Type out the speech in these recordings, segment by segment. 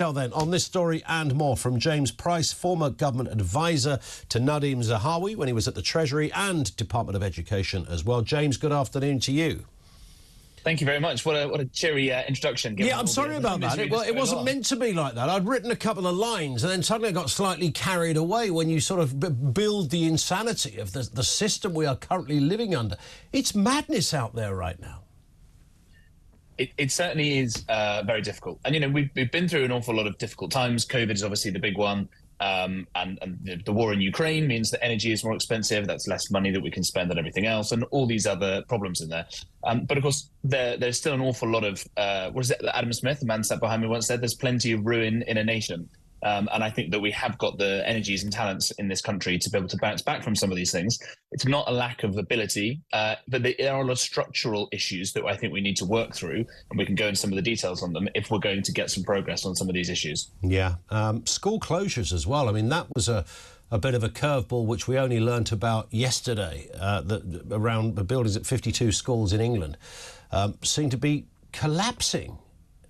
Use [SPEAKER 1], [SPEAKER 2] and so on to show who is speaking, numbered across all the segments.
[SPEAKER 1] Now then, on this story and more from James Price, former government advisor to Nadeem Zahawi when he was at the Treasury and Department of Education as well. James, good afternoon to you.
[SPEAKER 2] Thank you very much. What a cheery introduction.
[SPEAKER 1] Yeah, I'm sorry about that. It wasn't meant to be like that. I'd written a couple of lines and then suddenly I got slightly carried away when you sort of build the insanity of the system we are currently living under. It's madness out there right now.
[SPEAKER 2] It certainly is very difficult. And, you know, we've been through an awful lot of difficult times. COVID is obviously the big one. And the war in Ukraine means that energy is more expensive. That's less money that we can spend on everything else, and all these other problems in there. But of course, there's still an awful lot of what is it? Adam Smith, the man sat behind me, once said, "There's plenty of ruin in a nation." And I think that we have got the energies and talents in this country to be able to bounce back from some of these things. It's not a lack of ability, but there are a lot of structural issues that I think we need to work through, and we can go into some of the details on them if we're going to get some progress on some of these issues.
[SPEAKER 1] Yeah, school closures as well. I mean, that was a bit of a curveball, which we only learnt about yesterday, around the buildings at 52 schools in England seem to be collapsing.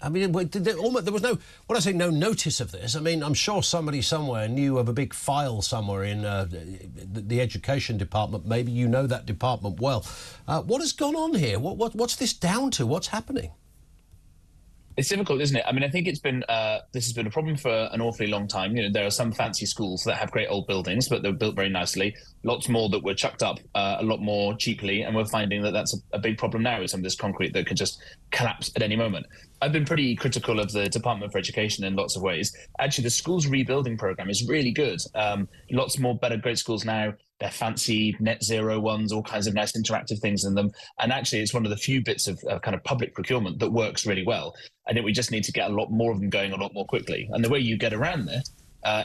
[SPEAKER 1] I mean, there was no, when I say no notice of this, I mean, I'm sure somebody somewhere knew of a big file somewhere in the education department. Maybe you know that department well. What has gone on here? What's this down to? What's happening?
[SPEAKER 2] It's difficult, isn't it? I mean, I think it's been this has been a problem for an awfully long time. You know, there are some fancy schools that have great old buildings, but they're built very nicely. Lots more that were chucked up a lot more cheaply, and we're finding that that's a big problem now with some of this concrete that could just collapse at any moment. I've been pretty critical of the Department for Education in lots of ways. Actually, the schools rebuilding program is really good. Lots more better, great schools now. They're fancy net zero ones, all kinds of nice interactive things in them. And actually, it's one of the few bits of kind of public procurement that works really well. I think we just need to get a lot more of them going a lot more quickly. And the way you get around that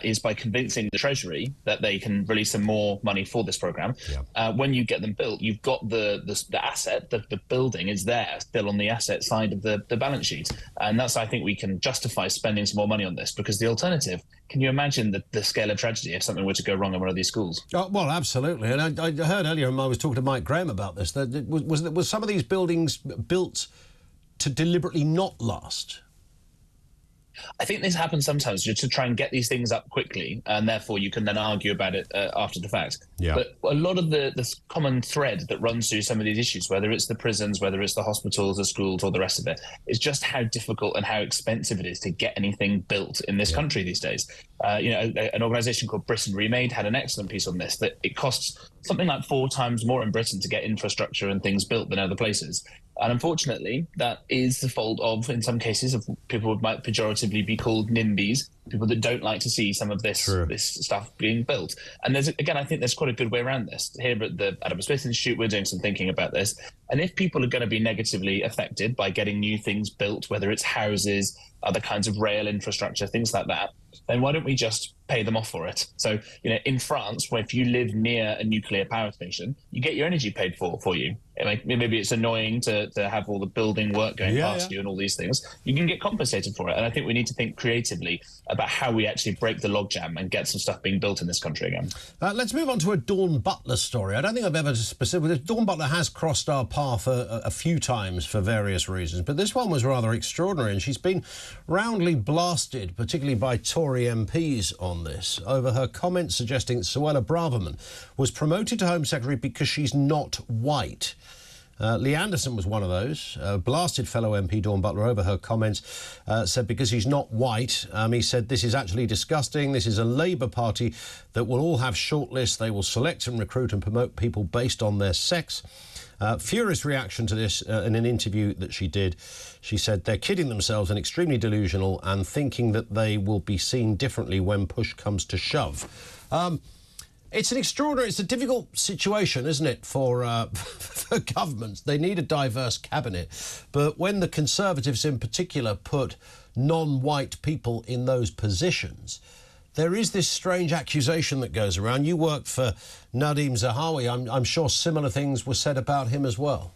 [SPEAKER 2] is by convincing the Treasury that they can release some more money for this program. Yeah. When you get them built, you've got the asset, the building is there still on the asset side of the balance sheet. And that's, I think we can justify spending some more money on this, because the alternative, can you imagine the scale of tragedy if something were to go wrong in one of these schools? Oh,
[SPEAKER 1] well, absolutely. And I heard earlier, and I was talking to Mike Graham about this, that was some of these buildings built to deliberately not last?
[SPEAKER 2] I think this happens sometimes just to try and get these things up quickly, and therefore you can then argue about it after the fact. Yeah. But a lot of the common thread that runs through some of these issues, whether it's the prisons, whether it's the hospitals, the schools, or the rest of it, is just how difficult and how expensive it is to get anything built in this country these days. You know, an organisation called Britain Remade had an excellent piece on this, that it costs something like 4 times more in Britain to get infrastructure and things built than other places. And unfortunately, that is the fault of, in some cases, of people who might pejoratively be called NIMBYs, people that don't like to see some of this stuff being built. And there's, again, I think there's quite a good way around this. Here at the Adam Smith Institute, we're doing some thinking about this. And if people are going to be negatively affected by getting new things built, whether it's houses, other kinds of rail infrastructure, things like that, then why don't we just pay them off for it? So, you know, in France, where if you live near a nuclear power station, you get your energy paid for you. Maybe it's annoying to have all the building work going past you and all these things. You can get compensated for it. And I think we need to think creatively about how we actually break the logjam and get some stuff being built in this country again.
[SPEAKER 1] Let's move on to a Dawn Butler story. I don't think I've ever specifically... Dawn Butler has crossed our path a few times for various reasons, but this one was rather extraordinary, and she's been roundly blasted, particularly by Tory MPs on this, over her comments suggesting that Suella Braverman was promoted to Home Secretary because she's not white. Lee Anderson was one of those, blasted fellow MP Dawn Butler over her comments, said because he's not white, he said this is actually disgusting, this is a Labour Party that will all have shortlists, they will select and recruit and promote people based on their sex. Furious reaction to this in an interview that she did. She said they're kidding themselves and extremely delusional and thinking that they will be seen differently when push comes to shove. It's a difficult situation, isn't it, for governments? They need a diverse cabinet, but when the Conservatives in particular put non-white people in those positions, there is this strange accusation that goes around. You worked for Nadeem Zahawi. I'm sure similar things were said about him as well.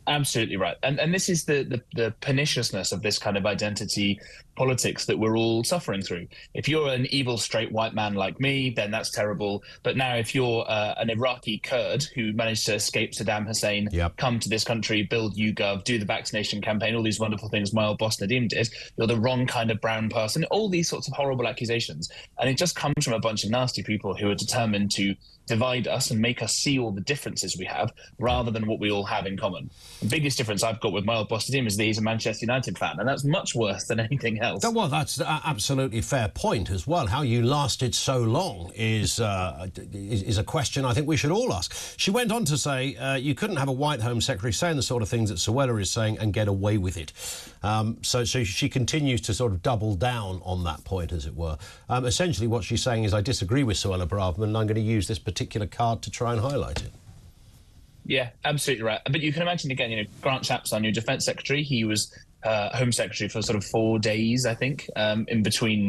[SPEAKER 2] Absolutely right. And this is the perniciousness of this kind of identity politics that we're all suffering through. If you're an evil straight white man like me, then that's terrible. But now if you're an Iraqi Kurd who managed to escape Saddam Hussein, come to this country, build YouGov, do the vaccination campaign, all these wonderful things my old boss Nadeem did, you're the wrong kind of brown person, all these sorts of horrible accusations. And it just comes from a bunch of nasty people who are determined to divide us and make us see all the differences we have rather than what we all have in common. The biggest difference I've got with my old boss Nadeem is that he's a Manchester United fan, and that's much worse than anything else.
[SPEAKER 1] Well, that's an absolutely fair point as well. How you lasted so long is a question I think we should all ask. She went on to say you couldn't have a white Home Secretary saying the sort of things that Suella is saying and get away with it. So she continues to sort of double down on that point, as it were. Essentially what she's saying is, I disagree with Suella Braverman and I'm going to use this particular card to try and highlight it.
[SPEAKER 2] Yeah, absolutely right. But you can imagine, again, Grant Shapps, our new Defence Secretary, he was Home Secretary for sort of 4 days, I think, in between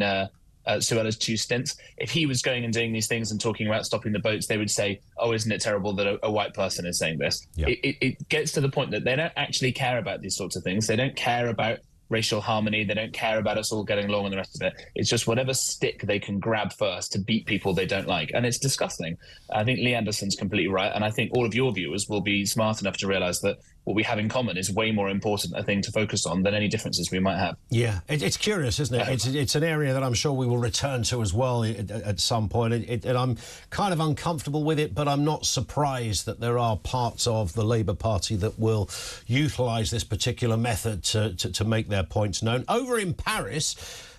[SPEAKER 2] Suella's 2 stints. If he was going and doing these things and talking about stopping the boats, they would say, oh, isn't it terrible that a white person is saying this? Yep. It gets to the point that they don't actually care about these sorts of things. They don't care about racial harmony. They don't care about us all getting along and the rest of it. It's just whatever stick they can grab first to beat people they don't like. And it's disgusting. I think Lee Anderson's completely right. And I think all of your viewers will be smart enough to realise that what we have in common is way more important a thing to focus on than any differences we might have. Yeah,
[SPEAKER 1] it's curious, isn't it? It's an area that I'm sure we will return to as well at some point. And I'm kind of uncomfortable with it, but I'm not surprised that there are parts of the Labour Party that will utilise this particular method to make their points known. Over in Paris,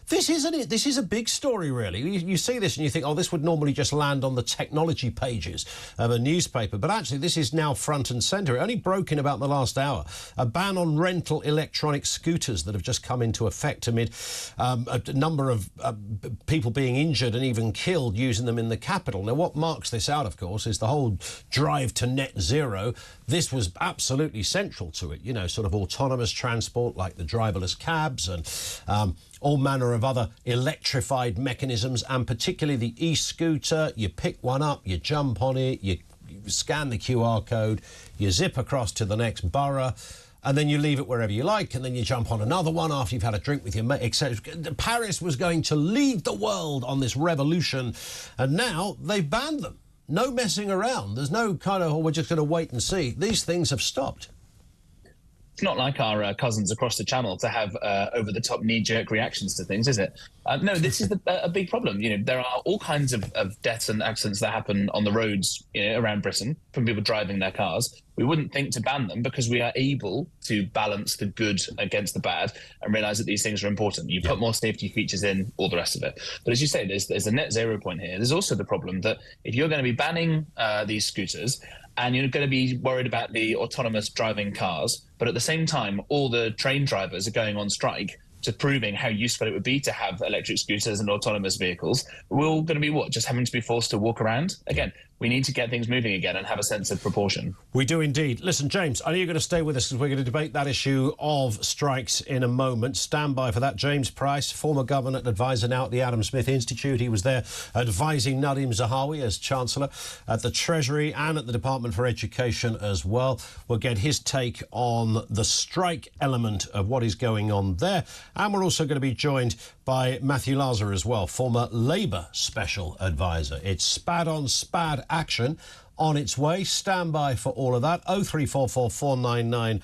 [SPEAKER 1] this is a big story, really. You see this and you think, oh, this would normally just land on the technology pages of a newspaper. But actually, this is now front and centre. It only broke in about the last hour. A ban on rental electronic scooters that have just come into effect amid a number of people being injured and even killed using them in the capital. Now, what marks this out, of course, is the whole drive to net zero. This was absolutely central to it, sort of autonomous transport like the driverless cabs and all manner of other electrified mechanisms, and particularly the e-scooter. You pick one up, you jump on it, you scan the QR code, you zip across to the next borough, and then you leave it wherever you like, and then you jump on another one after you've had a drink with your mate, etc. Paris was going to lead the world on this revolution, and now they've banned them. No messing around. There's no kind of, oh, we're just going to wait and see. These things have stopped.
[SPEAKER 2] It's not like our cousins across the channel to have over-the-top knee-jerk reactions to things, is it? No, this is a big problem. There are all kinds of deaths and accidents that happen on the roads around Britain from people driving their cars. We wouldn't think to ban them because we are able to balance the good against the bad and realise that these things are important. You put more safety features in, all the rest of it. But as you say, there's a net zero point here. There's also the problem that if you're going to be banning these scooters, and you're going to be worried about the autonomous driving cars, but at the same time, all the train drivers are going on strike to proving how useful it would be to have electric scooters and autonomous vehicles. We're all going to be, just having to be forced to walk around? Again, we need to get things moving again and have a sense of proportion.
[SPEAKER 1] We do indeed. Listen, James, I know you're going to stay with us because we're going to debate that issue of strikes in a moment. Stand by for that. James Price, former government advisor now at the Adam Smith Institute. He was there advising Nadeem Zahawi as Chancellor at the Treasury and at the Department for Education as well. We'll get his take on the strike element of what is going on there. And we're also going to be joined by Matthew Lazar as well, former Labour Special Advisor. It's SPAD on SPAD action on its way. Stand by for all of that. 0344 499